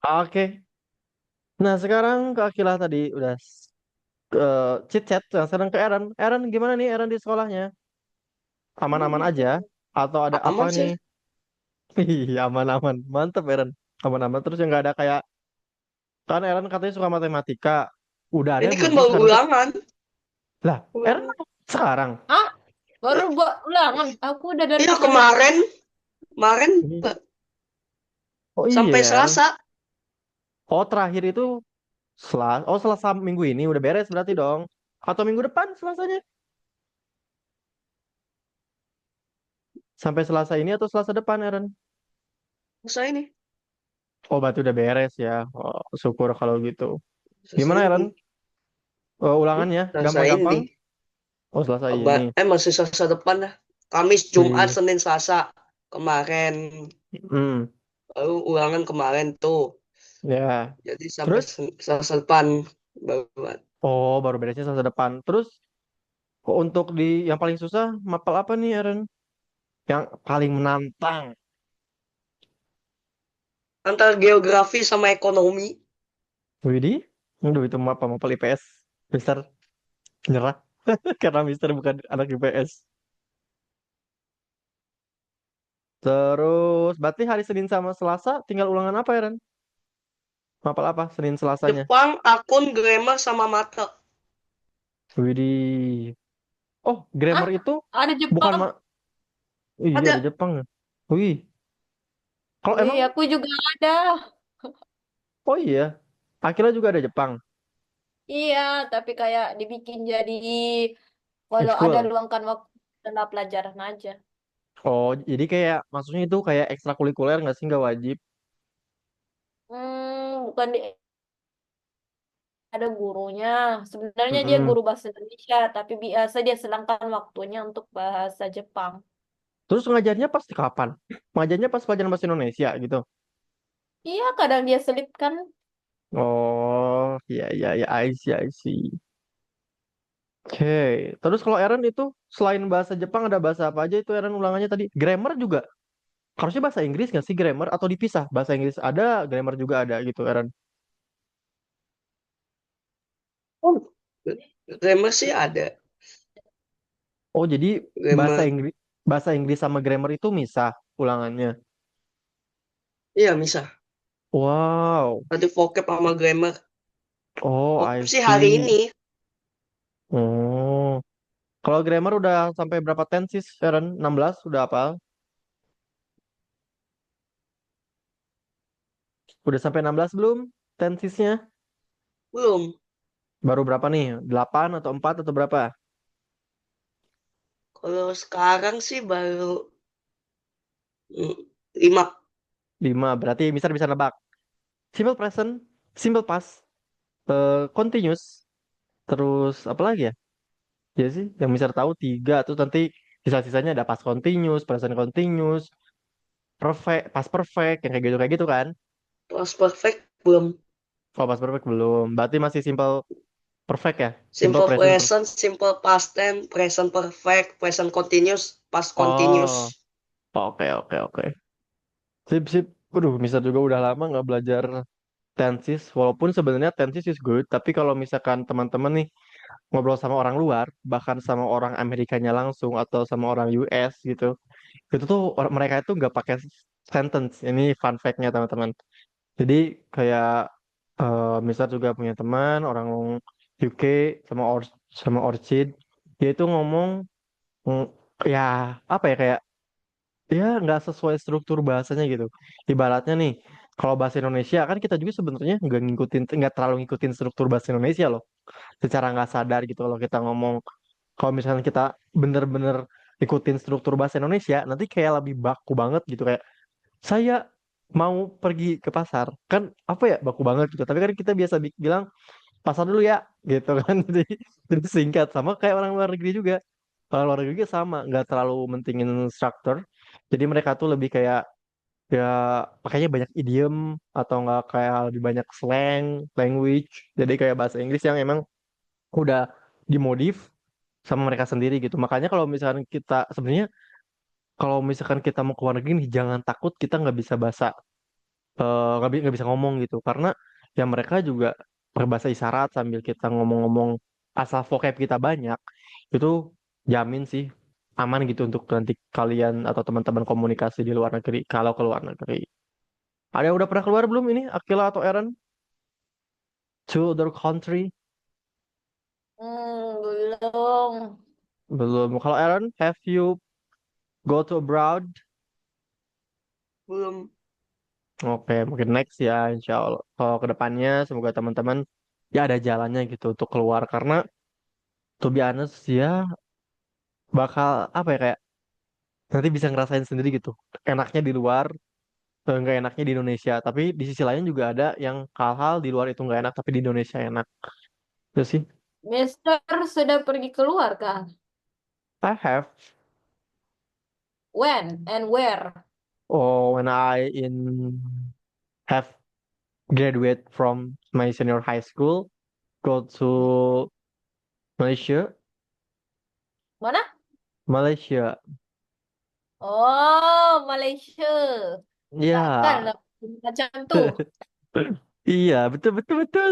Oke. Nah, sekarang ke Akila tadi udah ke chit chat. Nah, sekarang ke Aaron. Aaron gimana nih Aaron di sekolahnya? Aman-aman aja? Atau ada apa Aman nih? sih. Iya, aman-aman. Mantep Aaron. Aman-aman. Terus yang nggak ada kayak, kan Aaron katanya suka matematika. Udah ada Ini belum kan sih baru sekarang tuh? ulangan. Lah, Aaron Ulangan. sekarang? Ah, Baru buat ulangan. Aku udah dari iya kemarin. kemarin Ini. Oh iya sampai ya, Aaron. Selasa. Oh, terakhir itu Selasa minggu ini udah beres berarti dong. Atau minggu depan Selasanya? Sampai Selasa ini atau Selasa depan, Aaron? Selesai ini. Oh, berarti udah beres ya. Oh, syukur kalau gitu. Selesai Gimana, Aaron? ini. Ulangannya Selesai gampang-gampang? ini. Oh, Selasa ini. Masih Selasa depan dah. Kamis, Jumat, Wih. Senin, Selasa. Kemarin. Hmm, Baru ulangan kemarin tuh. ya. Jadi sampai Terus? Selasa depan. Baru. Oh, baru beresnya Selasa depan. Terus, untuk di yang paling susah, mapel apa nih, Aaron? Yang paling menantang. Antara geografi sama ekonomi. Widih, aduh itu mapel IPS. Mister, nyerah. Karena Mister bukan anak IPS. Terus, berarti hari Senin sama Selasa tinggal ulangan apa, Aaron? Mapel apa Senin Selasanya? Jepang, akun, grammar, sama mata. Widih. Oh, Ah, grammar itu ada bukan Jepang. iya ada Ada. Jepang ya. Wih, kalau Wih, emang aku juga ada. oh iya, Akila juga ada Jepang. Iya, tapi kayak dibikin jadi kalau ada Ekskul. luangkan waktu adalah pelajaran aja. Oh, jadi kayak maksudnya itu kayak ekstrakurikuler nggak sih nggak wajib? Bukan ada gurunya. Sebenarnya dia Mm-mm. guru bahasa Indonesia, tapi biasa dia selangkan waktunya untuk bahasa Jepang. Terus ngajarnya pas kapan? Ngajarnya pas pelajaran bahasa Indonesia gitu. Iya, kadang dia selipkan. Oh, iya iya iya, I see. Oke. Terus kalau Aaron itu selain bahasa Jepang ada bahasa apa aja itu Aaron ulangannya tadi? Grammar juga. Harusnya bahasa Inggris nggak sih grammar atau dipisah? Bahasa Inggris ada, grammar juga ada gitu Aaron. Oh, grammar sih ada. Oh, jadi bahasa Grammar. Inggris sama grammar itu misah ulangannya. Iya, bisa. Wow. Nanti vocab sama grammar. Oh, Vocab I sih hari see. ini. Oh. Kalau grammar udah sampai berapa tenses, Sharon? 16 udah apa? Udah sampai 16 belum tensesnya? Belum. Baru berapa nih? 8 atau 4 atau berapa? Kalau sekarang sih baru 5. 5. Berarti bisa bisa nebak. Simple present, simple past, continuous, terus apa lagi ya? Ya sih, yang bisa tahu 3. Terus nanti sisa-sisanya ada past continuous, present continuous, perfect, past perfect, yang kayak gitu kan? Plus perfect belum. Oh, past perfect belum. Berarti masih simple perfect ya? Simple Simple present. present, simple past tense, present perfect, present continuous, past Oh, continuous. oke oke oke. Sip sip. Waduh, misal juga udah lama nggak belajar tensis. Walaupun sebenarnya tensis is good, tapi kalau misalkan teman-teman nih ngobrol sama orang luar, bahkan sama orang Amerikanya langsung atau sama orang US gitu, itu tuh mereka itu nggak pakai sentence. Ini fun fact-nya teman-teman. Jadi kayak misal juga punya teman orang UK sama Orchid, dia itu ngomong mm, ya apa ya kayak ya nggak sesuai struktur bahasanya gitu. Ibaratnya nih, kalau bahasa Indonesia kan kita juga sebenarnya nggak terlalu ngikutin struktur bahasa Indonesia loh. Secara nggak sadar gitu kalau kita ngomong, kalau misalnya kita bener-bener ikutin struktur bahasa Indonesia, nanti kayak lebih baku banget gitu kayak saya mau pergi ke pasar kan apa ya baku banget gitu. Tapi kan kita biasa bilang pasar dulu ya gitu kan. Jadi singkat sama kayak orang luar negeri juga. Orang luar negeri juga sama, nggak terlalu mentingin struktur. Jadi mereka tuh lebih kayak ya pakainya banyak idiom atau nggak kayak lebih banyak slang, language. Jadi kayak bahasa Inggris yang emang udah dimodif sama mereka sendiri gitu. Makanya kalau misalkan kita sebenarnya kalau misalkan kita mau ke luar negeri nih jangan takut kita nggak bisa bahasa nggak bisa ngomong gitu karena ya mereka juga berbahasa isyarat sambil kita ngomong-ngomong asal vocab kita banyak itu jamin sih aman gitu untuk nanti kalian atau teman-teman komunikasi di luar negeri kalau ke luar negeri. Ada yang udah pernah keluar belum ini Akila atau Aaron to other country? Belum. Belum. Kalau Aaron, have you go to abroad? Belum. Oke, mungkin next ya, insya Allah. Kalau ke depannya, semoga teman-teman ya ada jalannya gitu untuk keluar. Karena, to be honest, ya bakal, apa ya, kayak nanti bisa ngerasain sendiri gitu. Enaknya di luar, nggak enaknya di Indonesia. Tapi di sisi lain juga ada yang hal-hal di luar itu nggak enak, tapi di Indonesia enak. Itu sih. Mister sudah pergi keluar kah? I have, When and where? oh, when I have graduate from my senior high school, go to Malaysia, Mana? Malaysia. Oh, Malaysia. Takkan Ya, lah macam tuh. iya, betul betul betul.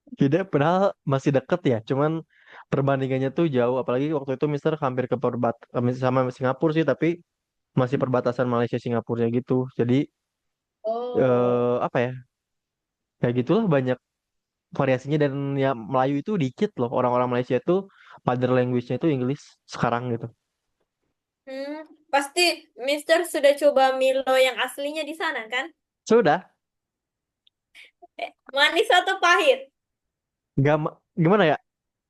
Tidak, padahal masih deket ya. Cuman perbandingannya tuh jauh. Apalagi waktu itu Mister hampir ke sama Singapura sih, tapi masih perbatasan Malaysia Singapura gitu. Jadi Oh, apa ya? Ya gitulah banyak variasinya dan ya Melayu itu dikit loh. Orang-orang Malaysia itu mother language-nya itu Inggris sekarang gitu. pasti Mister sudah coba Milo yang aslinya di sana kan? Sudah, Manis atau pahit? gimana ya?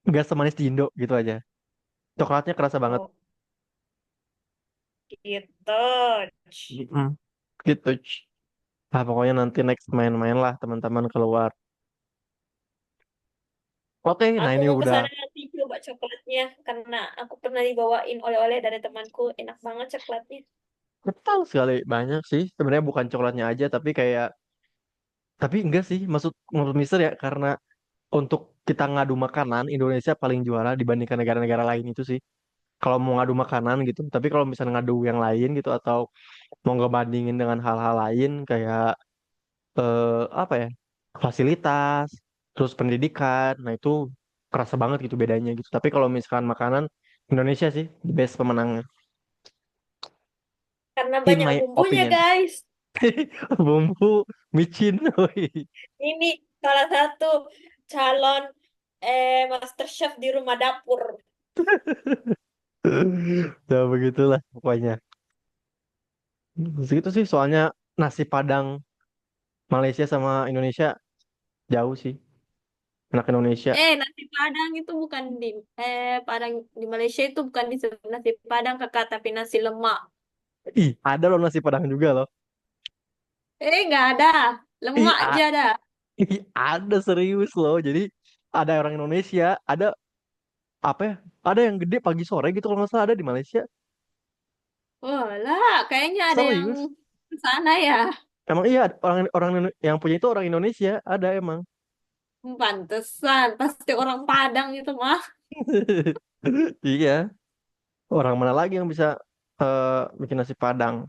Nggak semanis di Indo gitu aja. Coklatnya kerasa banget. Oh, gitu. Mm, gitu. Ah, pokoknya nanti next main-main lah teman-teman keluar. Oke, nah Aku ini mau ke udah sana nanti coba coklatnya karena aku pernah dibawain oleh-oleh dari temanku. Enak banget coklatnya. betul sekali banyak sih. Sebenarnya bukan coklatnya aja, tapi kayak, tapi enggak sih. Maksud menurut Mister ya, karena untuk kita ngadu makanan, Indonesia paling juara dibandingkan negara-negara lain itu sih. Kalau mau ngadu makanan gitu. Tapi kalau misalnya ngadu yang lain gitu, atau mau ngebandingin dengan hal-hal lain, kayak apa ya, fasilitas, terus pendidikan, nah itu kerasa banget gitu bedanya gitu. Tapi kalau misalkan makanan, Indonesia sih the best pemenangnya. Karena In banyak my bumbunya, opinion. guys. Bumbu micin. Woi. Ini salah satu calon Master Chef di rumah dapur. Ya begitulah pokoknya. Segitu sih soalnya nasi Padang Malaysia sama Indonesia jauh sih. Anak Indonesia. Nasi Padang itu bukan di Padang di Malaysia itu bukan disebut nasi Padang kakak, tapi nasi lemak. Ih, ada loh nasi Padang juga loh. Nggak ada, Ih, lemak aja ada. ada serius loh. Jadi ada orang Indonesia, ada apa ya? Ada yang gede pagi sore gitu kalau nggak salah ada di Malaysia. Oh lah, kayaknya ada yang Serius. ke sana ya. Emang iya orang orang yang punya itu orang Indonesia, ada emang. Pantesan, pasti orang Padang itu mah. Iya, orang mana lagi yang bisa bikin nasi Padang?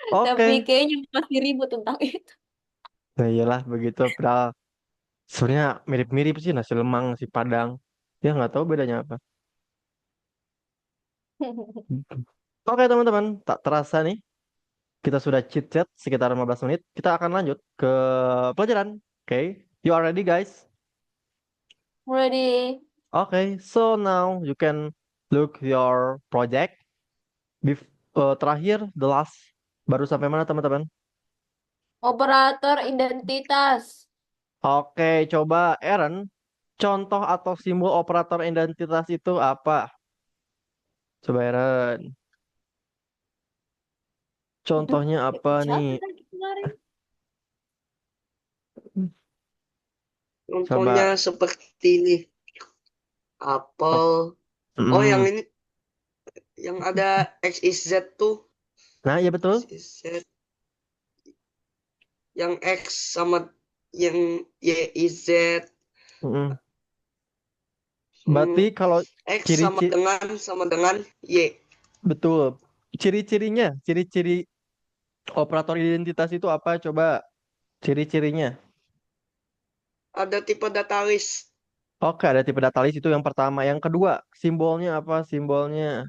Tapi Oke. kayaknya masih ribut tentang itu. Nah iyalah begitu. Padahal sebenarnya mirip-mirip sih nasi Lemang, nasi Padang. Ya nggak tahu bedanya apa. Oke teman-teman, tak terasa nih kita sudah chit-chat sekitar 15 menit. Kita akan lanjut ke pelajaran. Oke, you are ready guys? Ready. Oke, so now you can look your project. Terakhir, the last, baru sampai mana teman-teman? Operator identitas. Oke, coba Aaron, contoh atau simbol operator identitas itu apa? Coba Aaron, Aduh, contohnya apa nih? dicatat lagi kemarin. Contohnya Coba. seperti ini. Apel. Oh, yang Hmm. ini yang ada X, Y, Z tuh. Nah, iya X, betul. Y, Z. Yang X sama yang Y, Y, Z. Mm-mm. Hmm, Berarti kalau X ciri-ciri sama dengan Y. betul. ciri-cirinya, ciri-ciri operator identitas itu apa? Coba ciri-cirinya. Ada tipe datalis. Oke, ada tipe datalis itu yang pertama. Yang kedua, simbolnya apa? Simbolnya.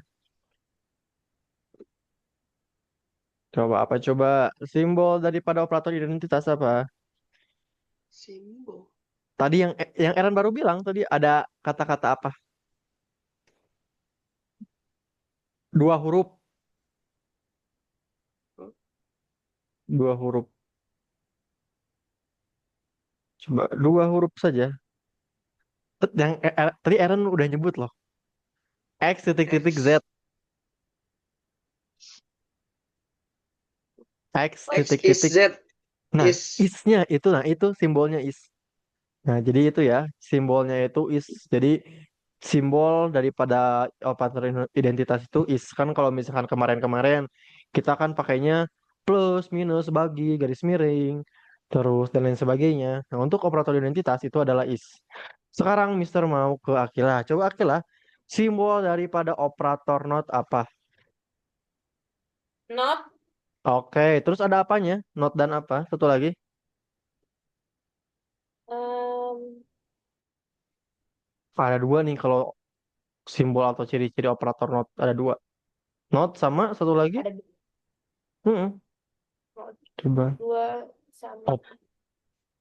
Coba apa? Coba simbol daripada operator identitas apa? Simbol. Tadi yang Aaron baru bilang tadi ada kata-kata apa? Dua huruf, dua huruf. Coba dua huruf saja. Yang tadi Aaron udah nyebut loh. X titik titik Z. X. X X titik is titik. Z Nah, is. isnya itu, nah itu simbolnya is. Nah, jadi itu ya, simbolnya itu is. Jadi simbol daripada operator identitas itu is. Kan kalau misalkan kemarin-kemarin kita kan pakainya plus, minus, bagi, garis miring, terus dan lain sebagainya. Nah, untuk operator identitas itu adalah is. Sekarang Mister mau ke Akila. Coba Akila, simbol daripada operator not apa? Not. Oke, terus ada apanya? Not dan apa? Satu lagi. em, Ada dua nih kalau simbol atau ciri-ciri operator not ada dua. Not sama satu lagi. ada Mm-mm. not Coba. dua sama Op-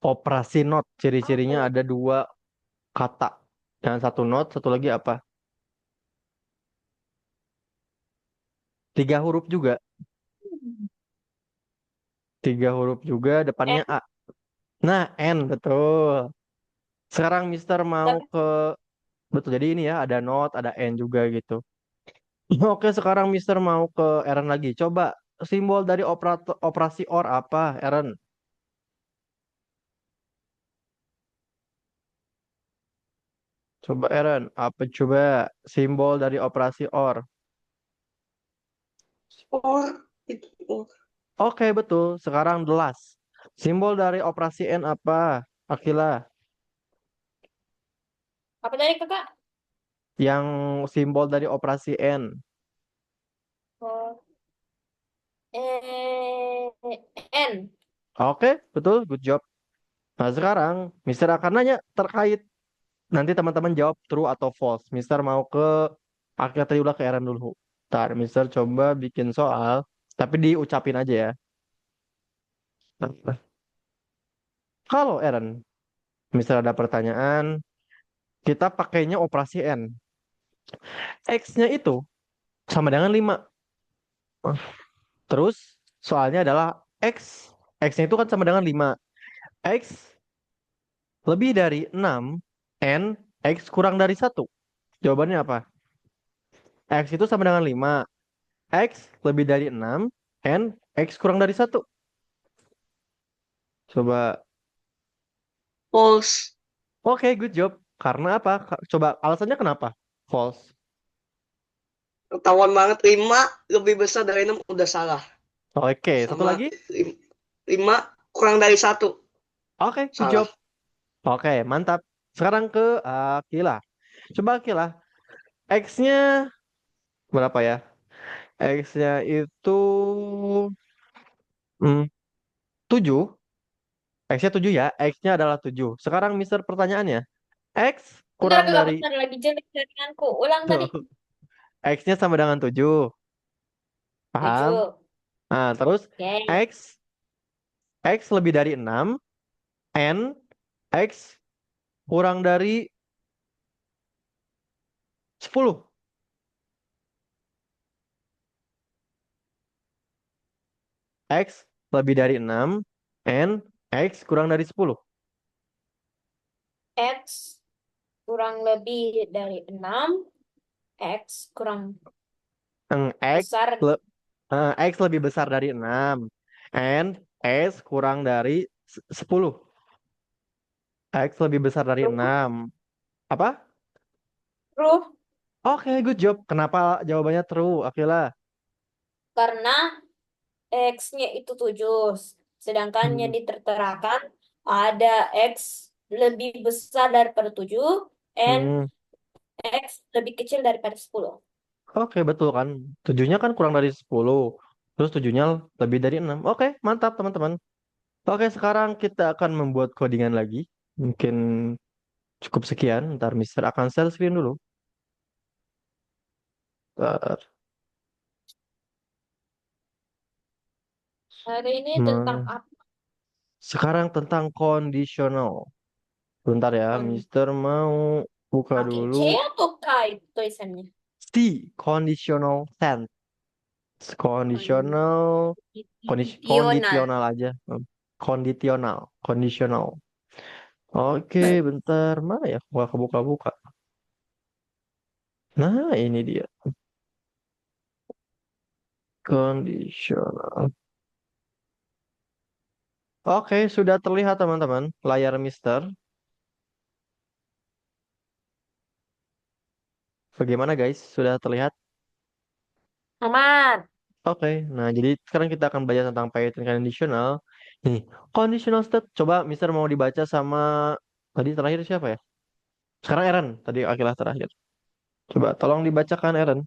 operasi not. apa Ciri-cirinya ya? ada dua kata. Yang satu not, satu lagi apa? Tiga huruf juga. Tiga huruf juga, depannya A. N. Nah, N, betul. Sekarang Mister mau Tapi ke... Betul, jadi ini ya, ada not, ada N juga gitu. Oke, sekarang Mister mau ke Aaron lagi. Coba, simbol dari operasi OR apa, Aaron? Coba, Aaron. Apa coba simbol dari operasi OR? Or. Itu or. Oke, betul. Sekarang the last. Simbol dari operasi N apa? Akila. apa tadi kakak? Yang simbol dari operasi N. Oh, N. Oke, betul. Good job. Nah, sekarang Mister akan nanya terkait nanti teman-teman jawab true atau false. Mister mau ke Akila tadi udah ke Aaron dulu. Ntar, Mister coba bikin soal, tapi diucapin aja ya. Nah, kalau Aaron, Mister ada pertanyaan, kita pakainya operasi N. X-nya itu sama dengan 5. Terus soalnya adalah X. X-nya itu kan sama dengan 5. X lebih dari 6. N. X kurang dari 1. Jawabannya apa? X itu sama dengan 5. X lebih dari 6. N. X kurang dari 1. Coba. False. Oke, good job. Karena apa? Coba alasannya kenapa? False. Ketahuan banget 5 lebih besar dari 6 udah salah. Oke, satu Sama lagi. 5 kurang dari 1 Oke, good salah. job. Oke, mantap. Sekarang ke Akila. Coba Akila. X-nya berapa ya? X-nya itu 7. X-nya 7 ya. X-nya adalah 7. Sekarang Mister pertanyaannya. X Bentar kurang kakak, dari... bentar lagi jelek jaringanku. Ulang tadi. X-nya sama dengan 7. Paham? 7. Nah, terus Oke. X. X lebih dari 6. N. X kurang dari 10. X lebih dari 6. N. X kurang dari 10. X kurang lebih dari 6. X kurang X, besar. X lebih besar dari 6. N. S kurang dari 10. X lebih besar dari True. 6. Apa? True. Oke, good job. Kenapa jawabannya true, Akila? Karena X-nya itu 7. Sedangkan yang Hmm. diterterakan ada X lebih besar daripada 7 and Hmm. X lebih kecil daripada 10. Oke, betul kan. Tujuhnya kan kurang dari 10. Terus tujuhnya lebih dari 6. Oke, mantap teman-teman. Oke, sekarang kita akan membuat codingan lagi. Mungkin cukup sekian. Ntar Mister akan share screen dulu. Ntar. Hari ini tentang Nah, apa? sekarang tentang conditional. Bentar ya, Kon Mister mau buka pakai C dulu. atau K itu tulisannya? C, conditional tense. Conditional, Kondisional. kondisional aja. Kondisional, conditional. Oke, bentar. Mana ya? Gua kebuka-buka. Nah, ini dia. Conditional. Oke, sudah terlihat teman-teman layar Mister. Bagaimana guys? Sudah terlihat? Aman. Oke, nah jadi sekarang kita akan belajar tentang Python conditional. Nih, conditional state. Coba Mister mau dibaca sama tadi terakhir siapa ya? Sekarang Eren. Tadi Akilah terakhir. Coba tolong dibacakan Eren.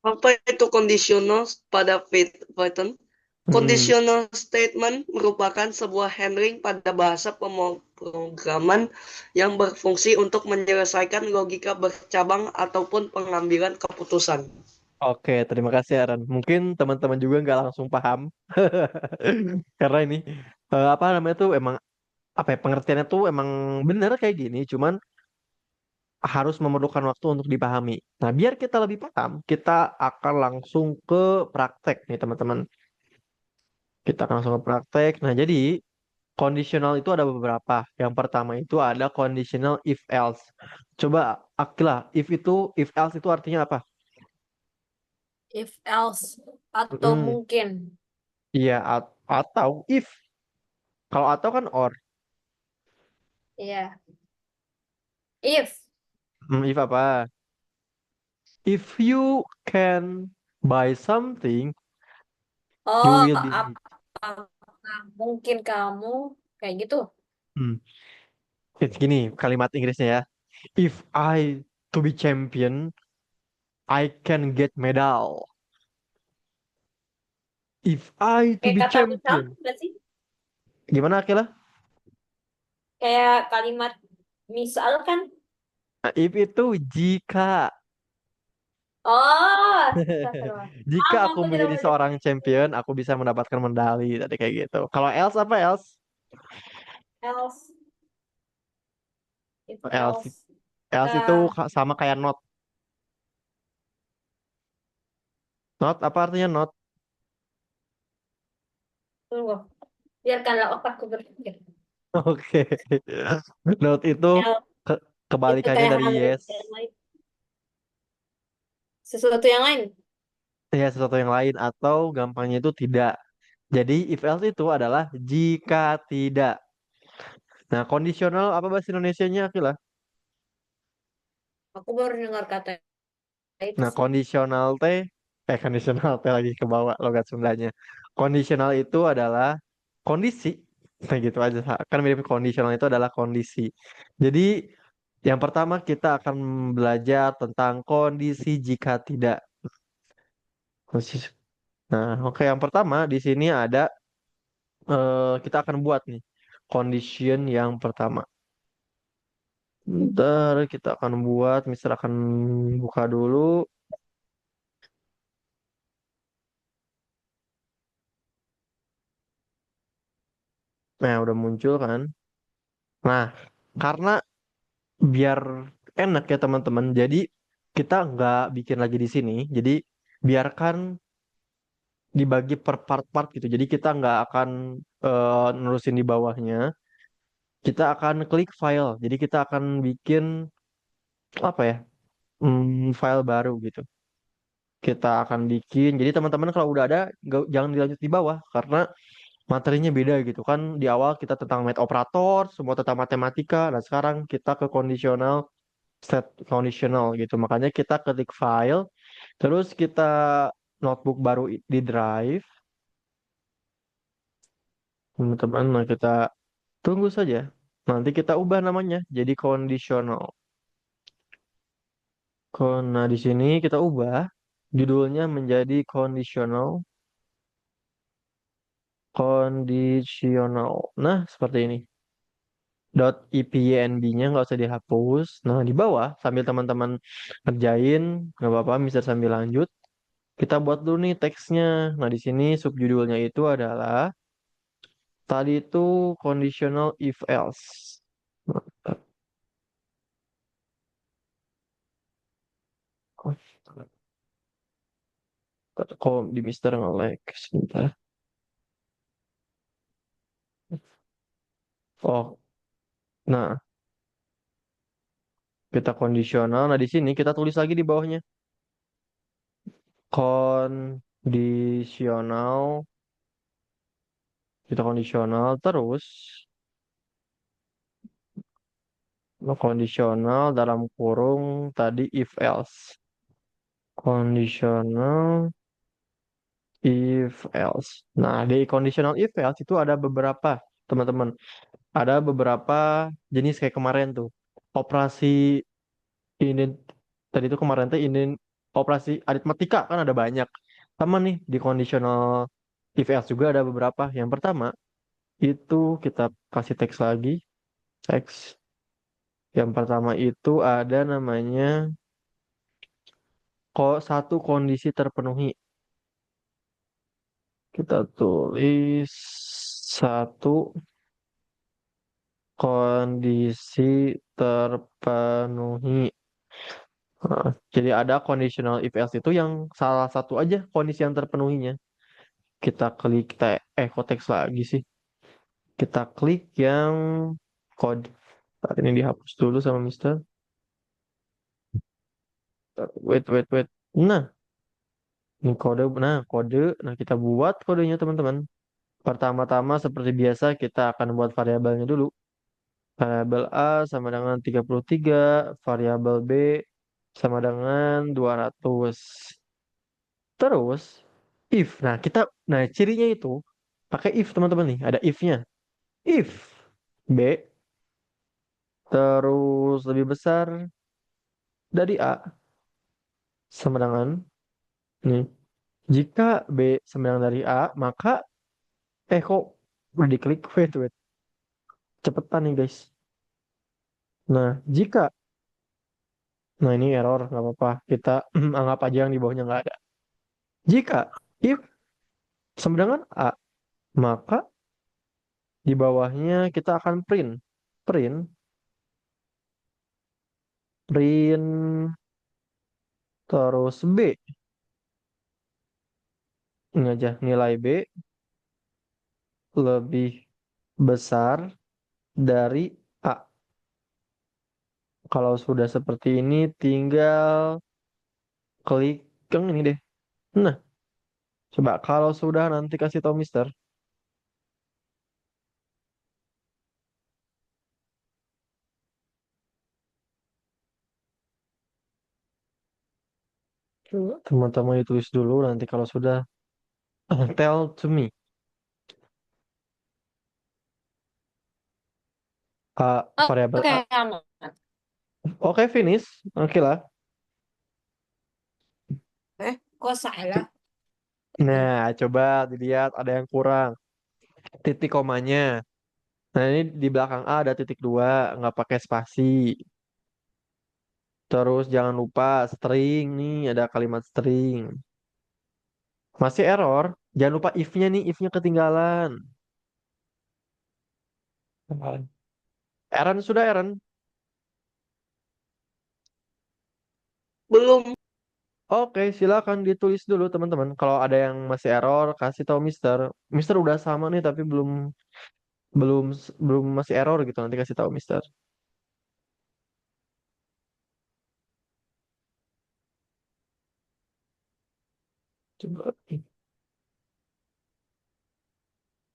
Apa itu conditional pada Python? Mm-mm. Conditional statement merupakan sebuah handling pada bahasa pemrograman yang berfungsi untuk menyelesaikan logika bercabang ataupun pengambilan keputusan. Oke, terima kasih Eren. Mungkin teman-teman juga nggak langsung paham karena ini apa namanya tuh emang apa ya pengertiannya tuh emang bener kayak gini, cuman harus memerlukan waktu untuk dipahami. Nah, biar kita lebih paham, kita akan langsung ke praktek nih teman-teman. Kita akan langsung ke praktek. Nah, jadi kondisional itu ada beberapa. Yang pertama itu ada conditional if else. Coba Akila, if else itu artinya apa? If else atau Mm, mungkin. iya, atau if. Kalau atau kan or. Iya. If. If apa? If you can buy something, you Oh, will be rich. apakah mungkin kamu kayak gitu? Hmm. Gini kalimat Inggrisnya ya. If I to be champion, I can get medal. If I to Kayak be kata misal champion. nggak sih? Gimana Akila? Kayak kalimat misal kan? Nah, if itu jika. Oh, astagfirullah. Jika Maaf, aku aku tidak menjadi boleh. seorang champion, aku bisa mendapatkan medali tadi kayak gitu. Kalau else apa else? Else, if Else, else. else itu Nah, sama kayak not. Not apa artinya not? tunggu. Biarkanlah otakku berpikir. Oke. Not itu Else ke- itu kebalikannya kayak dari hal yes. yang lain. Sesuatu yang lain. Ya, sesuatu yang lain atau gampangnya itu tidak. Jadi if else itu adalah jika tidak. Nah, kondisional apa bahasa Indonesianya, Akila? Aku baru dengar kata itu Nah, sih. kondisional teh kondisional teh lagi ke bawah logat Sundanya. Kondisional itu adalah kondisi. Nah, gitu aja. Kan mirip kondisional itu adalah kondisi. Jadi, yang pertama kita akan belajar tentang kondisi jika tidak. Nah, oke yang pertama di sini ada kita akan buat nih condition yang pertama. Ntar kita akan buat, Mister akan buka dulu. Nah, udah muncul kan. Nah, karena biar enak ya teman-teman, jadi kita nggak bikin lagi di sini. Jadi biarkan dibagi per part-part gitu. Jadi kita nggak akan nerusin di bawahnya. Kita akan klik file. Jadi kita akan bikin apa ya? File baru gitu. Kita akan bikin. Jadi teman-teman kalau udah ada, jangan dilanjut di bawah karena materinya beda gitu kan. Di awal kita tentang math operator, semua tentang matematika, dan sekarang kita ke conditional, set conditional gitu. Makanya kita ketik file, terus kita notebook baru di drive, teman-teman. Nah, kita tunggu saja. Nanti kita ubah namanya jadi conditional. Nah, di sini kita ubah judulnya menjadi conditional. Kondisional. Nah, seperti ini. .ipynb-nya nggak usah dihapus. Nah, di bawah sambil teman-teman ngerjain, nggak apa-apa, bisa sambil lanjut. Kita buat dulu nih teksnya. Nah, di sini subjudulnya itu adalah tadi itu conditional if else. Kok di Mister nge-lag sebentar. Oh, nah kita kondisional. Nah, di sini kita tulis lagi di bawahnya kondisional. Kita kondisional terus kondisional dalam kurung tadi if else. Conditional if else. Nah, di conditional if else itu ada beberapa, teman-teman. Ada beberapa jenis kayak kemarin tuh. Operasi ini tadi itu kemarin tuh ini operasi aritmatika kan ada banyak. Sama nih di conditional if else juga ada beberapa. Yang pertama itu kita kasih teks lagi. Teks. Yang pertama itu ada namanya kok satu kondisi terpenuhi. Kita tulis satu kondisi terpenuhi. Nah, jadi ada conditional if else itu yang salah satu aja kondisi yang terpenuhinya. Kita klik, konteks lagi sih. Kita klik yang code. Saat ini dihapus dulu sama Mister. Wait, wait, wait. Nah, ini kode. Nah, kode. Nah, kita buat kodenya teman-teman. Pertama-tama seperti biasa kita akan buat variabelnya dulu. Variabel A sama dengan 33, variabel B sama dengan 200. Terus if. Nah cirinya itu pakai if teman-teman nih, ada if-nya. If B terus lebih besar dari A sama dengan nih. Jika B sama dengan dari A, maka kok udah diklik, wait wait. Cepetan nih guys. Nah, nah ini error nggak apa-apa. Kita anggap aja yang di bawahnya nggak ada. Jika if sama dengan A, maka di bawahnya kita akan print. Print, print terus B. Ini aja nilai B lebih besar dari A. Kalau sudah seperti ini tinggal klik yang ini deh. Nah, coba kalau sudah nanti kasih tahu Mister. Teman-teman ditulis dulu nanti kalau sudah tell to me. A Oh, variabel oke, A. aman. Oke, finish. Oke lah. Kok salah? Nah, coba dilihat ada yang kurang. Titik komanya. Nah, ini di belakang A ada titik dua, nggak pakai spasi. Terus jangan lupa string nih, ada kalimat string. Masih error. Jangan lupa if-nya nih, if-nya ketinggalan. Aaron sudah Aaron. Belum. Oke, silakan ditulis dulu teman-teman. Kalau ada yang masih error, kasih tahu Mister. Mister udah sama nih tapi belum belum belum masih error gitu. Nanti kasih tahu Mister. Coba.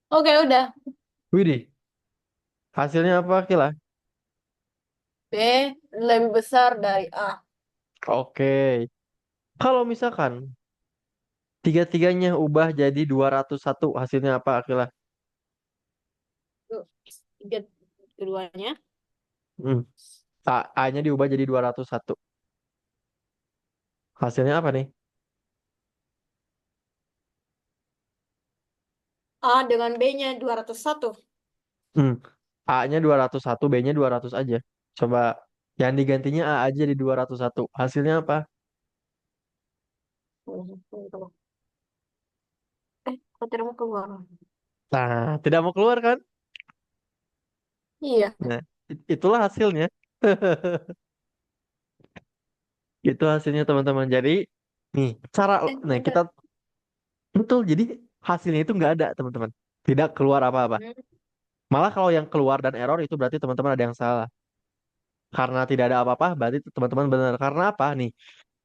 Oke, udah. Widih, hasilnya apa Kila? B lebih besar dari A. Oke. Kalau misalkan tiga-tiganya ubah jadi 201, hasilnya apa Akila? Tuh, tiga keduanya. Hmm. A, A-nya diubah jadi 201. Hasilnya apa nih? A dengan B-nya 201. Hmm. A-nya 201, B-nya 200 aja. Coba yang digantinya A aja di 201. Hasilnya apa? Kok tidak mau keluar? Nah, tidak mau keluar kan? Iya. Nah, itulah hasilnya. Itu hasilnya teman-teman. Jadi, nih, cara, nih kita, Bentar. betul. Jadi, hasilnya itu nggak ada, teman-teman. Tidak keluar apa-apa. Hmm. Malah kalau yang keluar dan error itu berarti teman-teman ada yang salah. Karena tidak ada apa-apa, berarti teman-teman benar. Karena apa nih?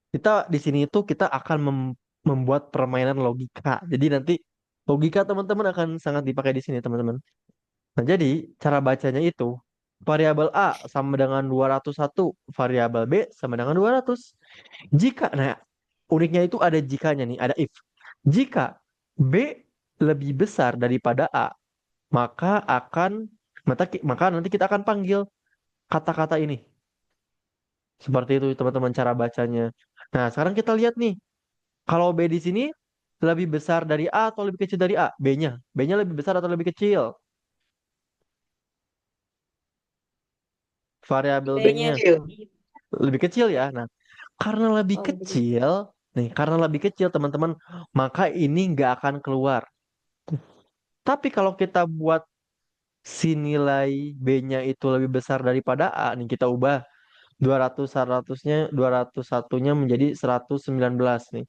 Kita di sini itu kita akan membuat permainan logika. Jadi nanti logika teman-teman akan sangat dipakai di sini, teman-teman. Nah, jadi cara bacanya itu variabel A sama dengan 201, variabel B sama dengan 200. Jika, nah uniknya itu ada jikanya nih, ada if. Jika B lebih besar daripada A, maka maka nanti kita akan panggil kata-kata ini. Seperti itu teman-teman cara bacanya. Nah, sekarang kita lihat nih, kalau B di sini lebih besar dari A atau lebih kecil dari A? B-nya. B-nya lebih besar atau lebih kecil? Variabel B-nya B-nya Kecil. lebih kecil ya. Nah, karena lebih oh lebih kecil. kecil, nih, karena lebih kecil teman-teman, maka ini nggak akan keluar. Tapi kalau kita buat si nilai B-nya itu lebih besar daripada A, nih kita ubah 200 100-nya 201-nya menjadi 119 nih.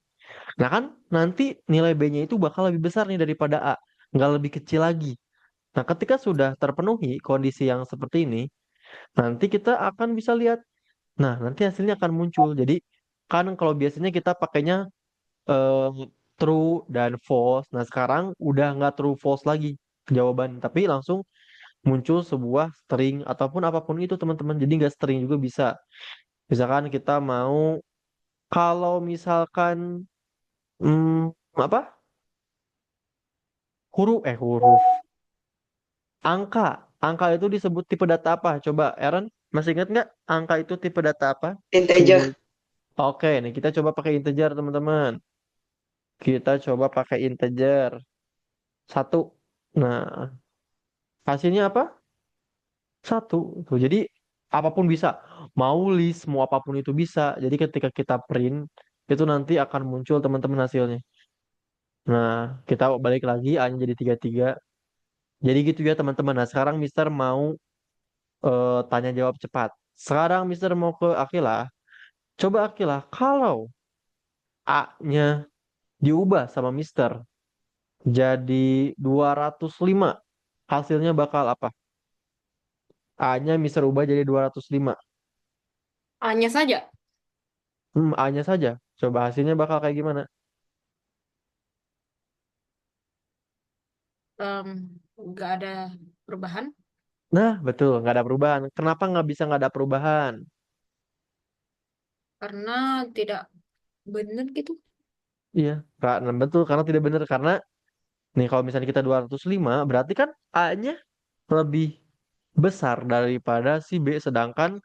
Nah kan nanti nilai B-nya itu bakal lebih besar nih daripada A, nggak lebih kecil lagi. Nah ketika sudah terpenuhi kondisi yang seperti ini, nanti kita akan bisa lihat. Nah nanti hasilnya akan muncul. Jadi kan kalau biasanya kita pakainya eh, true dan false. Nah sekarang udah nggak true false lagi jawaban, tapi langsung muncul sebuah string ataupun apapun itu teman-teman. Jadi nggak string juga bisa. Misalkan kita mau kalau misalkan apa huruf angka angka itu disebut tipe data apa? Coba Aaron masih ingat nggak angka itu tipe data apa? Tunggu. Integer. Oke, nih kita coba pakai integer teman-teman. Kita coba pakai integer satu. Nah, hasilnya apa? Satu. Tuh, jadi apapun bisa. Mau list, mau apapun itu bisa. Jadi ketika kita print, itu nanti akan muncul teman-teman hasilnya. Nah, kita balik lagi, A-nya jadi 33. Jadi gitu ya teman-teman. Nah, sekarang Mister mau tanya jawab cepat. Sekarang Mister mau ke Akila. Coba Akila, kalau A-nya diubah sama Mister jadi 205, hasilnya bakal apa? A-nya Mister ubah jadi 205. A-nya saja. A-nya saja. Coba hasilnya bakal kayak gimana? Em, nggak ada perubahan Nah, betul, nggak ada perubahan. Kenapa nggak bisa nggak ada perubahan? karena tidak benar gitu. Iya, karena betul karena tidak benar karena nih kalau misalnya kita 205 berarti kan A-nya lebih besar daripada si B sedangkan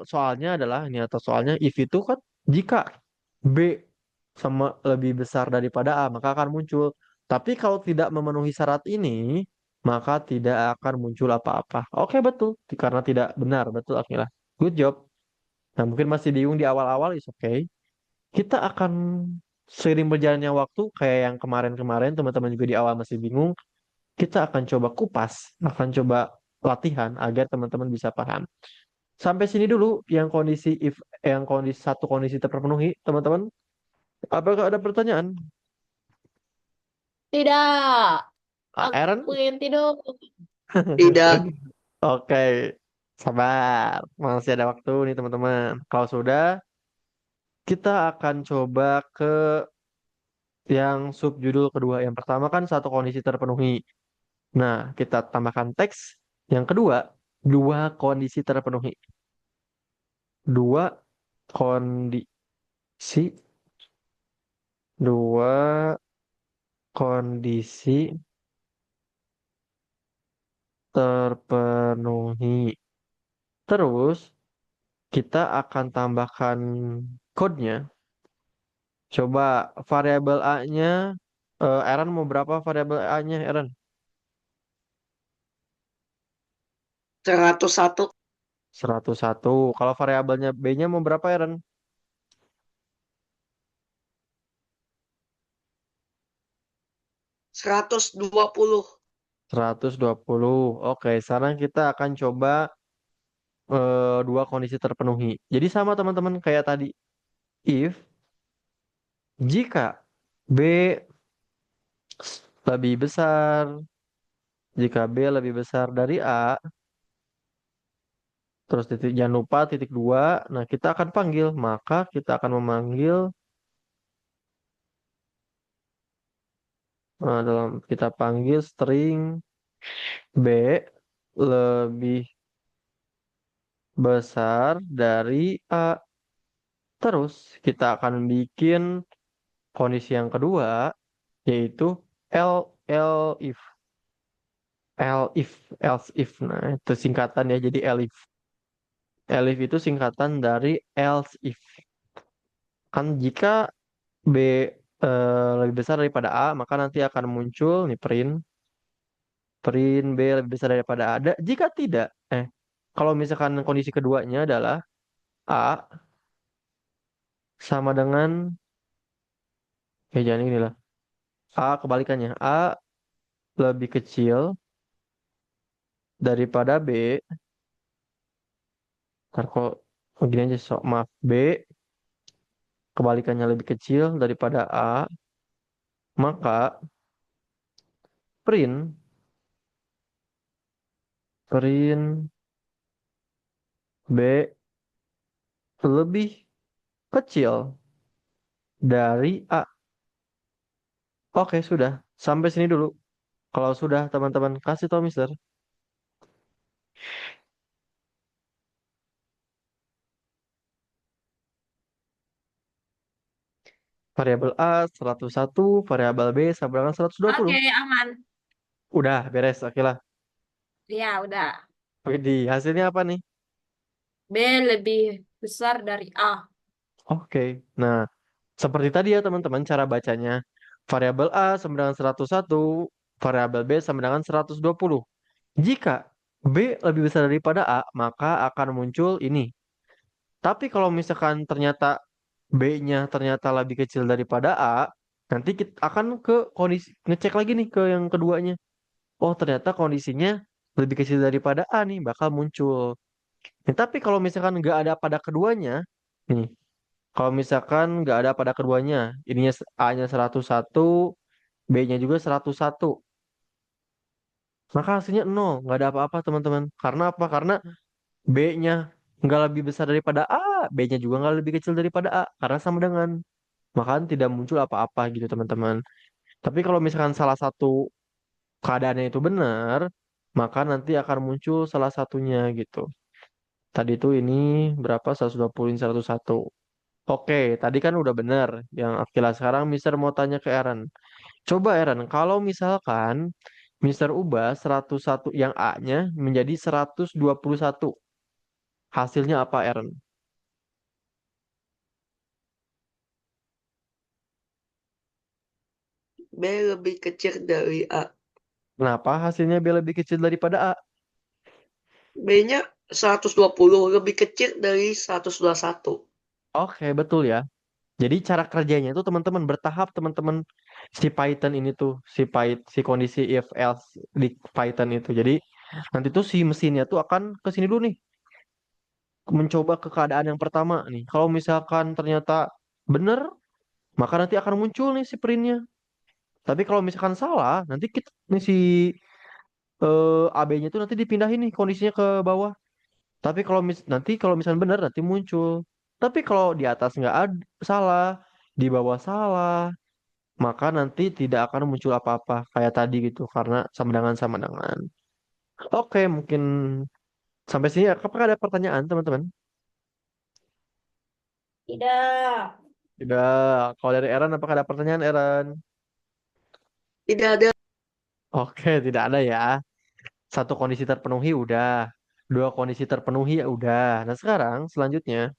soalnya adalah ini atau soalnya if itu kan jika B sama lebih besar daripada A maka akan muncul. Tapi kalau tidak memenuhi syarat ini maka tidak akan muncul apa-apa. Oke betul karena tidak benar betul Akila. Good job. Nah mungkin masih bingung di awal-awal is okay. Kita akan seiring berjalannya waktu kayak yang kemarin-kemarin teman-teman juga di awal masih bingung. Kita akan coba kupas, akan coba latihan agar teman-teman bisa paham. Sampai sini dulu yang kondisi satu kondisi terpenuhi, teman-teman. Apakah ada pertanyaan? Tidak, Aaron? aku yang tidak. Tidak. Oke, sabar. Masih ada waktu nih teman-teman. Kalau sudah, kita akan coba ke yang subjudul kedua. Yang pertama kan satu kondisi terpenuhi. Nah, kita tambahkan teks. Yang kedua, dua kondisi terpenuhi. Dua kondisi, dua kondisi terpenuhi. Terus kita akan tambahkan code-nya. Coba variabel A-nya, Aaron mau berapa variabel A-nya, Aaron? 101. 101. Kalau variabelnya B-nya mau berapa, Aaron? 120. 120. Oke, sekarang kita akan coba dua kondisi terpenuhi. Jadi sama teman-teman kayak tadi. If jika B lebih besar, jika B lebih besar dari A, terus titik jangan lupa titik dua. Nah, kita akan panggil, maka kita akan memanggil dalam kita panggil string B lebih besar dari A. Terus kita akan bikin kondisi yang kedua yaitu L if L else if. Nah, itu singkatan ya jadi elif. Elif itu singkatan dari else if. Kan jika B lebih besar daripada A, maka nanti akan muncul nih print B lebih besar daripada A. Jika tidak, kalau misalkan kondisi keduanya adalah A sama dengan jangan inilah. A kebalikannya. A lebih kecil daripada B. Ntar kok gini aja sok maaf. B kebalikannya lebih kecil daripada A, maka print print B lebih kecil dari A. Oke, sudah. Sampai sini dulu. Kalau sudah, teman-teman, kasih tahu, Mister. Variabel A 101, variabel B sama dengan 120. Oke, aman. Udah, beres. Oke lah. Ya, udah. Oke, di hasilnya apa nih? B lebih besar dari A. Oke. Nah, seperti tadi ya, teman-teman, cara bacanya. Variabel A sama dengan 101, variabel B sama dengan 120. Jika B lebih besar daripada A, maka akan muncul ini. Tapi kalau misalkan ternyata B-nya ternyata lebih kecil daripada A, nanti kita akan ke kondisi ngecek lagi nih ke yang keduanya. Oh, ternyata kondisinya lebih kecil daripada A nih, bakal muncul. Nah, tapi kalau misalkan nggak ada pada keduanya, nih, kalau misalkan nggak ada pada keduanya, ininya A-nya 101, B-nya juga 101, maka hasilnya nol, nggak ada apa-apa teman-teman. Karena apa? Karena B-nya nggak lebih besar daripada A, B-nya juga nggak lebih kecil daripada A, karena sama dengan. Maka tidak muncul apa-apa gitu teman-teman. Tapi kalau misalkan salah satu keadaannya itu benar, maka nanti akan muncul salah satunya gitu. Tadi itu ini berapa? 120 ini 101. Oke, tadi kan udah benar. Yang Akila sekarang Mister mau tanya ke Aaron. Coba Aaron, kalau misalkan Mister ubah 101 yang A-nya menjadi 121, hasilnya apa Aaron? B lebih kecil dari A. Kenapa hasilnya B lebih kecil daripada A? B-nya 120 lebih kecil dari 121. Oke, betul ya. Jadi cara kerjanya itu teman-teman bertahap teman-teman si Python ini tuh si kondisi if else di Python itu. Jadi nanti tuh si mesinnya tuh akan ke sini dulu nih mencoba ke keadaan yang pertama nih. Kalau misalkan ternyata bener maka nanti akan muncul nih si printnya. Tapi kalau misalkan salah nanti kita nih si AB-nya tuh nanti dipindahin nih kondisinya ke bawah. Tapi nanti kalau misalkan bener nanti muncul. Tapi kalau di atas nggak ada salah, di bawah salah, maka nanti tidak akan muncul apa-apa kayak tadi gitu karena sama dengan. Oke, mungkin sampai sini apakah ada pertanyaan teman-teman? Tidak. Tidak. Kalau dari Aaron apakah ada pertanyaan Aaron? Tidak ada. Oke, tidak ada ya. Satu kondisi terpenuhi udah. Dua kondisi terpenuhi ya udah. Nah sekarang selanjutnya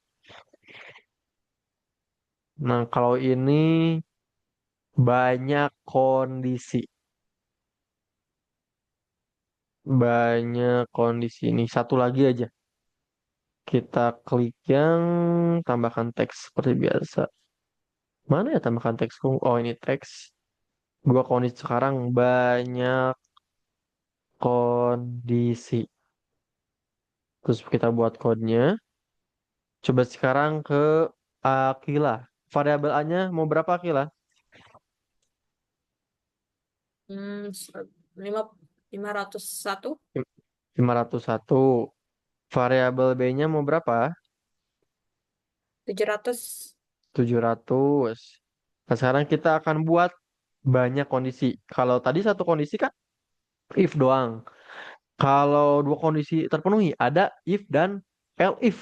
Nah, kalau ini banyak kondisi. Banyak kondisi ini. Satu lagi aja. Kita klik yang tambahkan teks seperti biasa. Mana ya tambahkan teks? Oh, ini teks. Dua kondisi sekarang banyak kondisi. Terus kita buat code-nya. Coba sekarang ke Akila. Variabel A-nya mau berapa Akila? Hmm, lima 501. 501. Variabel B-nya mau berapa? 700. 700. Nah, sekarang kita akan buat banyak kondisi. Kalau tadi satu kondisi kan if doang. Kalau dua kondisi terpenuhi, ada if dan else if.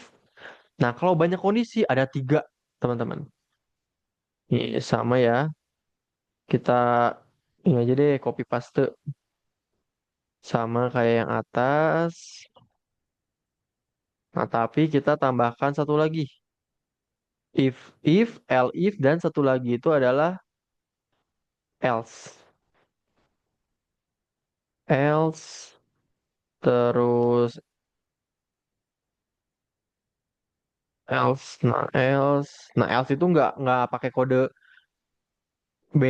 Nah, kalau banyak kondisi, ada tiga, teman-teman. Ini sama ya. Kita ini aja deh, copy paste. Sama kayak yang atas. Nah, tapi kita tambahkan satu lagi. If, else if, dan satu lagi itu adalah else. Else, terus else. Nah, else itu nggak pakai kode B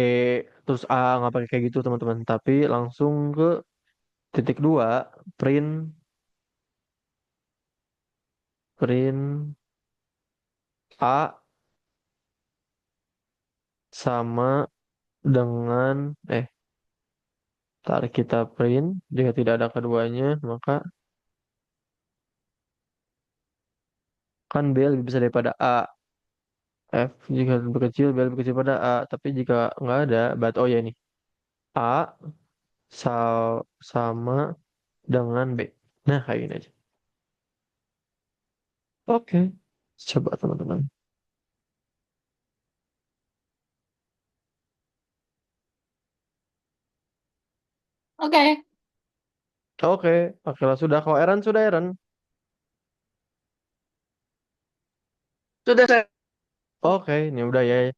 terus A, nggak pakai kayak gitu teman-teman. Tapi langsung ke titik dua, print, print A sama dengan tarik kita print jika tidak ada keduanya maka kan B lebih besar daripada A. F jika lebih kecil B lebih kecil pada A, tapi jika nggak ada berarti oh ya ini A sama dengan B. Nah kayak gini aja. Oke, coba teman-teman. Oke. Oke, oke lah sudah. Kalau Aaron sudah Aaron. Sudah saya. Oke, ini udah ya.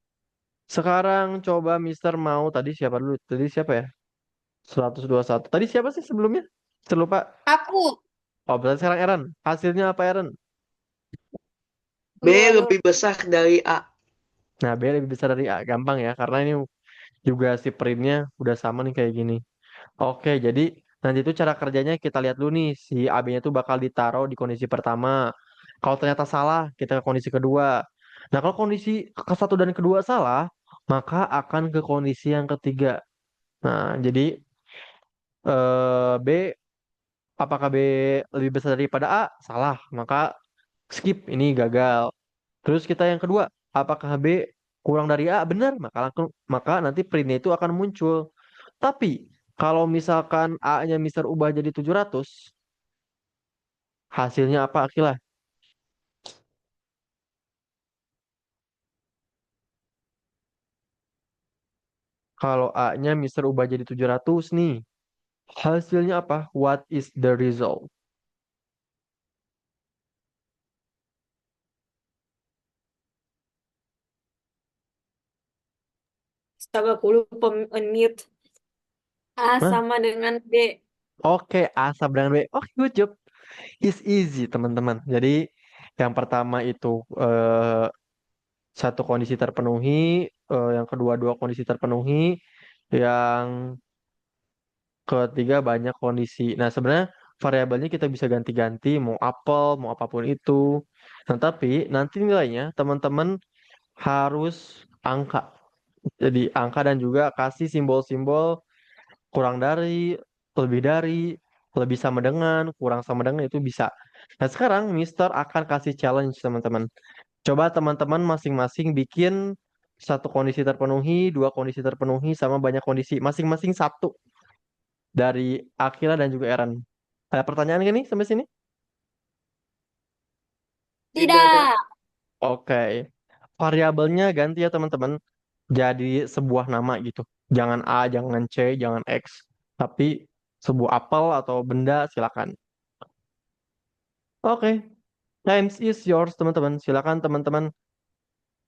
Sekarang coba Mister mau tadi siapa dulu? Tadi siapa ya? 121. Tadi siapa sih sebelumnya? Terlupa. Aku. Oh, berarti sekarang Aaron. Hasilnya apa Aaron? B Dua, dua. lebih besar dari A. Nah, B lebih besar dari A. Gampang ya, karena ini juga si printnya udah sama nih kayak gini. Oke, jadi nanti itu cara kerjanya kita lihat dulu nih. Si AB-nya tuh bakal ditaruh di kondisi pertama. Kalau ternyata salah, kita ke kondisi kedua. Nah, kalau kondisi ke satu dan kedua salah, maka akan ke kondisi yang ketiga. Nah, jadi B, apakah B lebih besar daripada A? Salah, maka skip, ini gagal. Terus kita yang kedua, apakah B kurang dari A? Benar, maka nanti printnya itu akan muncul. Tapi kalau misalkan A-nya Mister ubah jadi 700, hasilnya apa Akilah? Kalau A-nya Mister ubah jadi 700 nih, hasilnya apa? What is the result? Astaga, aku lupa unmute. A Hah? sama dengan B. Oke, A sama dengan B. Oke, good job. It's easy, teman-teman. Jadi, yang pertama itu satu kondisi terpenuhi, yang kedua dua kondisi terpenuhi, yang ketiga banyak kondisi. Nah, sebenarnya variabelnya kita bisa ganti-ganti, mau apel, mau apapun itu. Nah, tapi nanti nilainya teman-teman harus angka. Jadi angka dan juga kasih simbol-simbol kurang dari, lebih dari, lebih sama dengan, kurang sama dengan itu bisa. Nah, sekarang Mister akan kasih challenge teman-teman. Coba teman-teman masing-masing bikin satu kondisi terpenuhi, dua kondisi terpenuhi, sama banyak kondisi. Masing-masing satu dari Akila dan juga Aaron. Ada pertanyaan gak nih sampai sini? Tidak ada. Tidak. Oke. Variabelnya ganti ya teman-teman. Jadi sebuah nama gitu. Jangan A, jangan C, jangan X. Tapi sebuah apel atau benda silakan. Oke. Times is yours teman-teman. Silakan teman-teman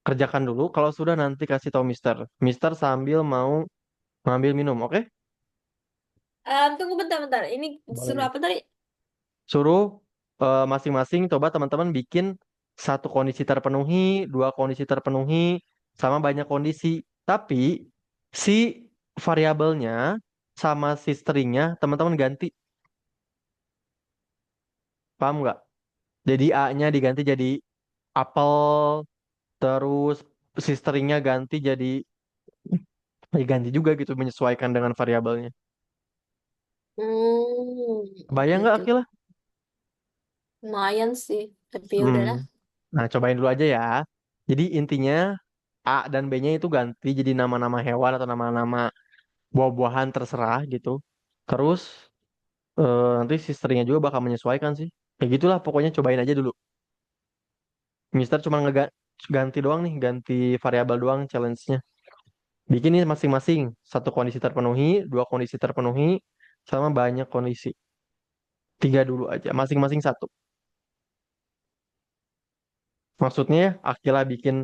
Kerjakan dulu. Kalau sudah nanti kasih tahu Mister. Mister sambil mau ngambil minum, oke? Tunggu bentar-bentar. Ini suruh Boleh. apa tadi? Suruh masing-masing coba teman-teman bikin satu kondisi terpenuhi, dua kondisi terpenuhi, sama banyak kondisi. Tapi si variabelnya sama si stringnya teman-teman ganti, paham nggak? Jadi A-nya diganti jadi apel, terus si stringnya ganti jadi ya ganti juga gitu menyesuaikan dengan variabelnya. Oke, Bayang nggak oke. Akila? Lumayan sih. Tapi ya Hmm. udahlah. Nah, cobain dulu aja ya. Jadi intinya A dan B-nya itu ganti jadi nama-nama hewan atau nama-nama buah-buahan terserah gitu. Terus nanti sisternya juga bakal menyesuaikan sih. Ya gitulah pokoknya cobain aja dulu. Mister cuma ganti doang nih, ganti variabel doang challenge-nya. Bikin nih masing-masing. Satu kondisi terpenuhi, dua kondisi terpenuhi, sama banyak kondisi. Tiga dulu aja, masing-masing satu. Maksudnya Akila bikin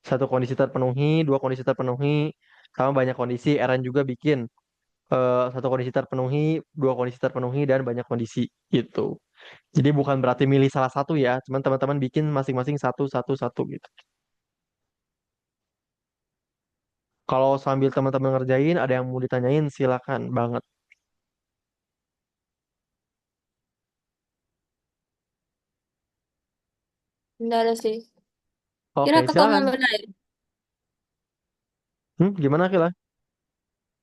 satu kondisi terpenuhi, dua kondisi terpenuhi, sama banyak kondisi. Aaron juga bikin satu kondisi terpenuhi, dua kondisi terpenuhi, dan banyak kondisi gitu. Jadi bukan berarti milih salah satu ya, cuman teman-teman bikin masing-masing satu, satu, satu gitu. Kalau sambil teman-teman ngerjain, ada yang mau ditanyain, silakan banget. Enggak ada sih. Kira Oke, kakak mau silakan. ambil air? Gimana Akila?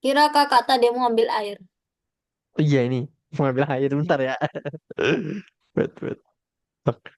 Kira kakak tadi mau ambil air? Iya ini, mau ngambil air bentar ya. Wait, wait. Oke.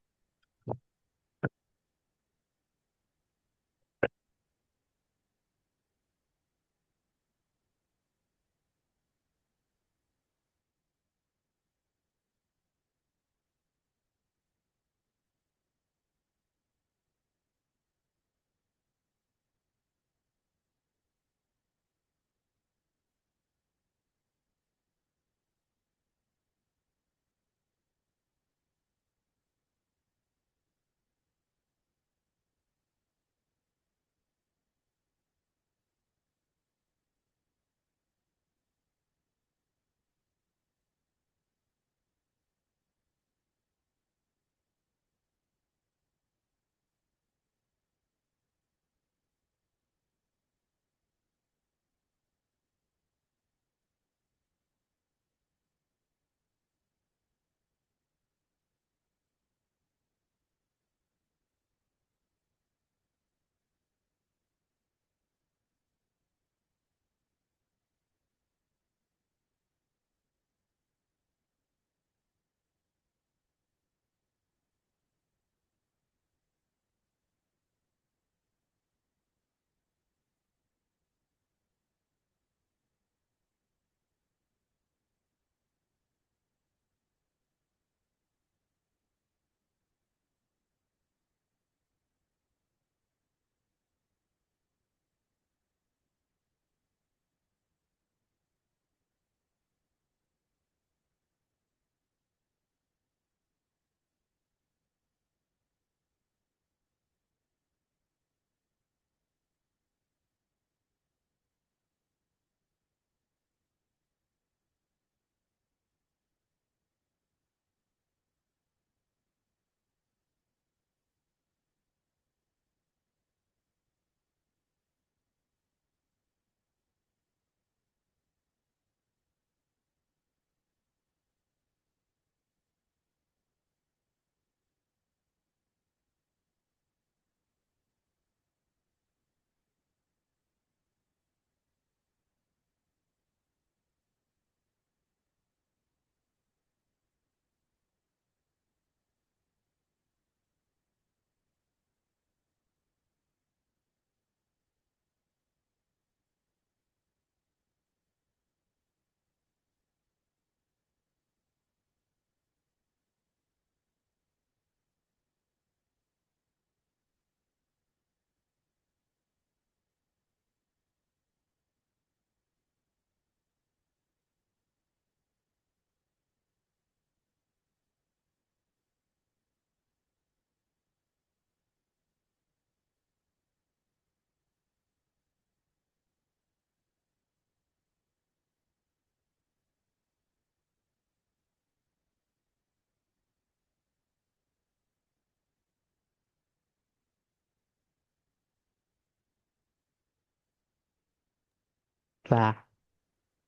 Nah,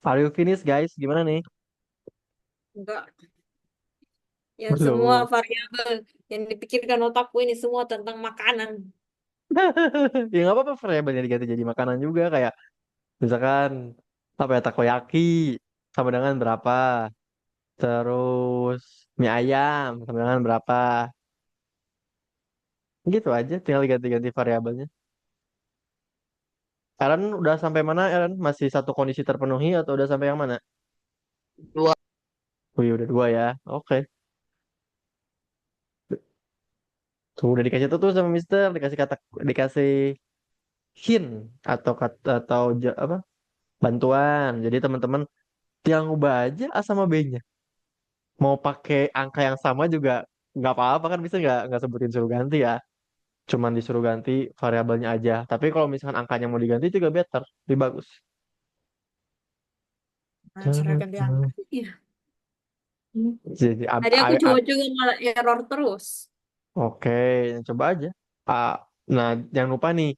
are you finished guys? Gimana nih? Enggak. Yang semua Belum. variabel yang dipikirkan otakku ini semua tentang makanan. Ya nggak apa-apa variabelnya diganti jadi makanan juga kayak misalkan apa ya takoyaki sama dengan berapa, terus mie ayam sama dengan berapa, gitu aja tinggal ganti-ganti variabelnya. Aaron udah sampai mana Aaron? Masih satu kondisi terpenuhi atau udah sampai yang mana? Dua. Wih udah dua ya. Oke. Tuh udah dikasih tuh sama Mister, dikasih kata, dikasih hint atau kata atau apa bantuan. Jadi teman-teman yang ubah aja A sama B-nya. Mau pakai angka yang sama juga nggak apa-apa kan bisa nggak sebutin suruh ganti ya. Cuman disuruh ganti variabelnya aja. Tapi kalau misalkan angkanya mau diganti juga better, lebih bagus. Nah, seragam diangkat. Iya. Jadi, Tadi aku coba-coba malah error terus. oke, coba aja. A, nah, jangan lupa nih,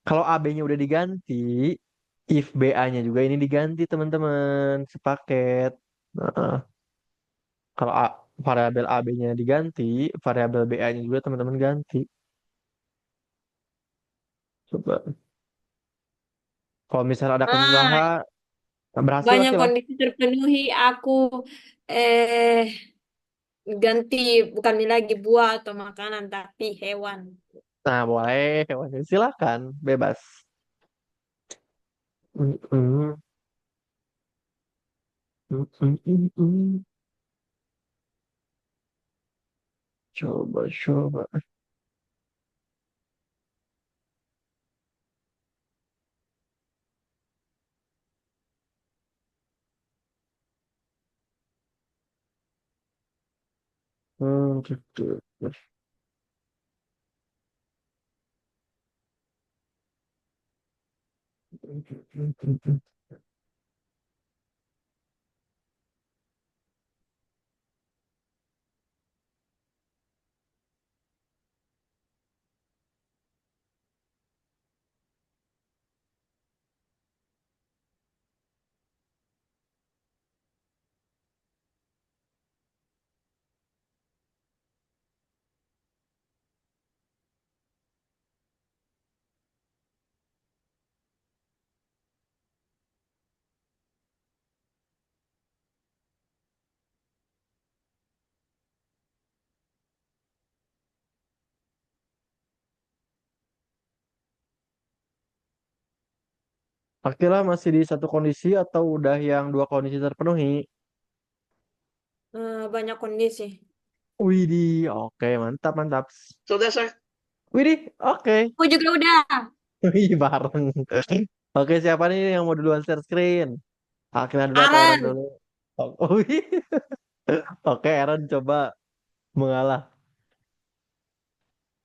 kalau AB-nya udah diganti, if BA-nya juga ini diganti teman-teman, sepaket. Nah, kalau variabel AB-nya diganti, variabel BA-nya juga teman-teman ganti. Coba. Kalau misalnya ada Ah, kesalahan, berhasil banyak pasti lah. kondisi terpenuhi. Aku eh ganti bukan lagi buah atau makanan tapi hewan. Nah, boleh. Silakan, bebas. Mm-mm. Mm-mm. Coba, coba. Gitu. Oke lah, masih di satu kondisi atau udah yang dua kondisi terpenuhi? Banyak kondisi. Widih, oke, mantap, mantap. Sudah, Sir. Widih, oke. Aku juga udah. Wih, bareng. Oke, siapa nih yang mau duluan share screen? Akhirnya dulu atau Aaron Aren. dulu? Wih. Oke, Aaron coba mengalah.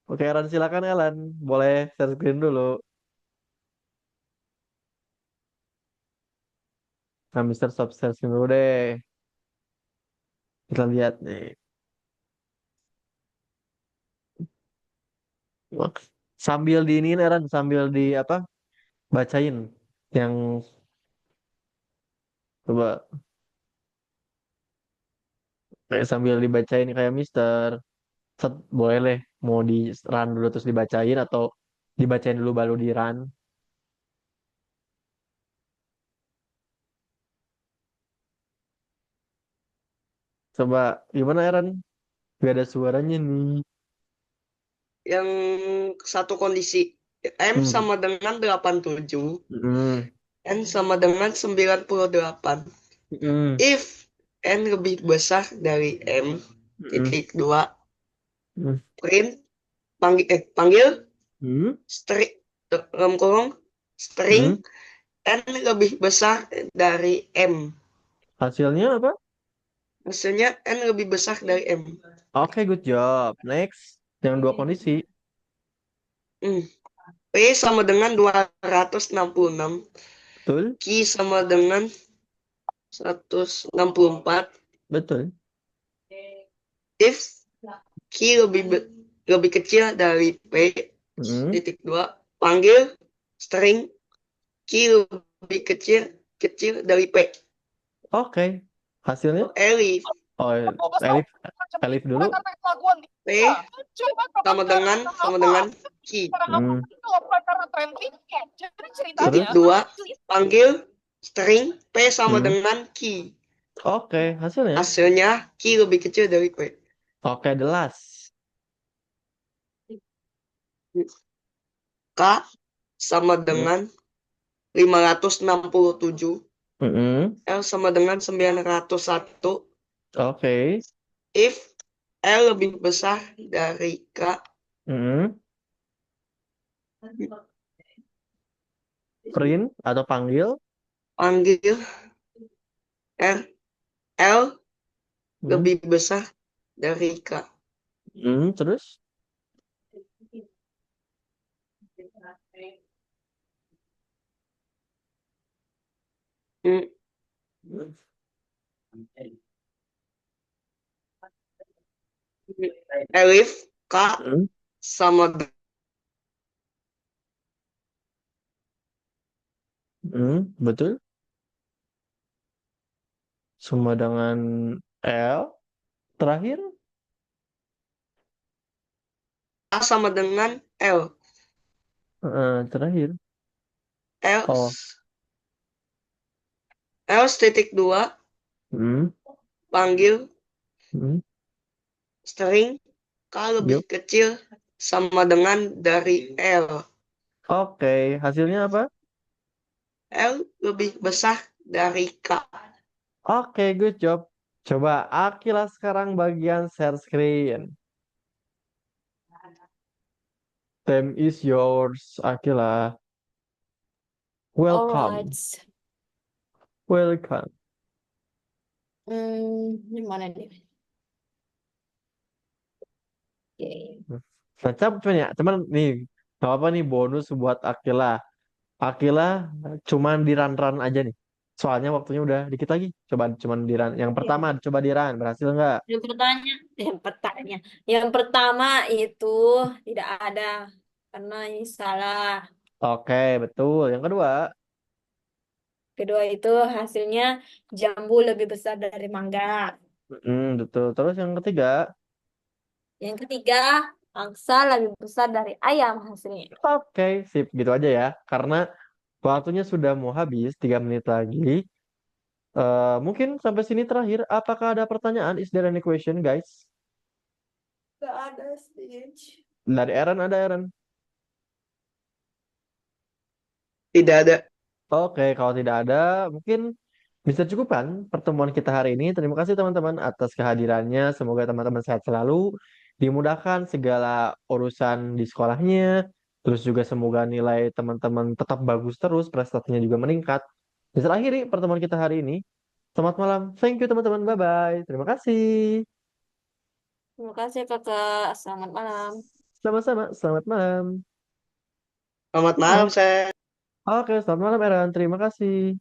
Oke, Aaron silakan Aaron. Boleh share screen dulu. Nah, Mister stop share screen dulu deh. Kita lihat nih. Sambil di ini Aaron, sambil di apa? Bacain yang coba sambil dibacain kayak Mister. Set, boleh deh. Mau di run dulu terus dibacain atau dibacain dulu baru di run. Coba gimana Aaron? Gak ada suaranya nih. Yang satu kondisi. M Hmm. sama dengan 87. Hmm. N sama dengan 98. Hmm. If N lebih besar dari M, Hmm. titik dua, Hmm. print, panggil, Hmm. string, dalam kurung, string, Hmm. N lebih besar dari M. Hasilnya apa? Maksudnya N lebih besar dari M. Oke, good job. Next. Yang dua kondisi. Hmm. P sama dengan 266. Betul? Q sama dengan 164. Betul. If Q lebih kecil dari P, Hmm. titik dua, panggil string Q lebih kecil kecil dari P. Oke. Hasilnya? Elif. Oh, Elif, Elif dulu. P sama dengan Ki. Hmm. Titik Terus? 2 panggil string P sama Hmm. dengan Ki. Oke, hasilnya? Hasilnya Ki lebih kecil dari P. Oke, the last. K sama Hmm. dengan 567. Mm-mm. L sama dengan 901. Oke. If L lebih besar dari K, Mm-mm. Print atau panggil. panggil R. L Hmm. lebih besar dari K. Terus? Hmm, Elif K Hmm. sama Betul. Sama dengan L. Terakhir? K sama dengan L. Terakhir. L Oh. L titik 2 Hmm. panggil Hmm. string K lebih Yup. kecil sama dengan dari L. Oke, hasilnya apa? L lebih besar dari K. Oke, good job. Coba Akila sekarang bagian share screen. Time is yours, Akila. Welcome. Alright. Welcome. Ini mana nih? Oke. Nah, cuman ya, cuman nih, gak apa nih bonus buat Akila. Akila cuman di run-run aja nih. Soalnya waktunya udah dikit lagi. Coba cuman di run. Yang pertama, coba di run. Berhasil nggak? Yang pertama itu tidak ada karena ini salah. Oke, betul. Yang kedua, Kedua itu hasilnya jambu lebih besar dari mangga. betul. Terus yang ketiga, Yang ketiga, angsa lebih besar dari ayam hasilnya. oke, sip. Gitu aja ya. Karena waktunya sudah mau habis, 3 menit lagi. Mungkin sampai sini terakhir. Apakah ada pertanyaan? Is there any question, guys? Gak ada stage. Dari Aaron ada Aaron. Tidak ada. Oke, kalau tidak ada, mungkin bisa cukupkan pertemuan kita hari ini. Terima kasih teman-teman atas kehadirannya. Semoga teman-teman sehat selalu, dimudahkan segala urusan di sekolahnya. Terus juga semoga nilai teman-teman tetap bagus terus, prestasinya juga meningkat. Bisa akhiri pertemuan kita hari ini. Selamat malam. Thank you teman-teman. Bye-bye. Terima kasih. Terima kasih kakak. Selamat malam. Sama-sama. Selamat malam. Selamat malam, Oke, saya. Oke, selamat malam Eran. Terima kasih.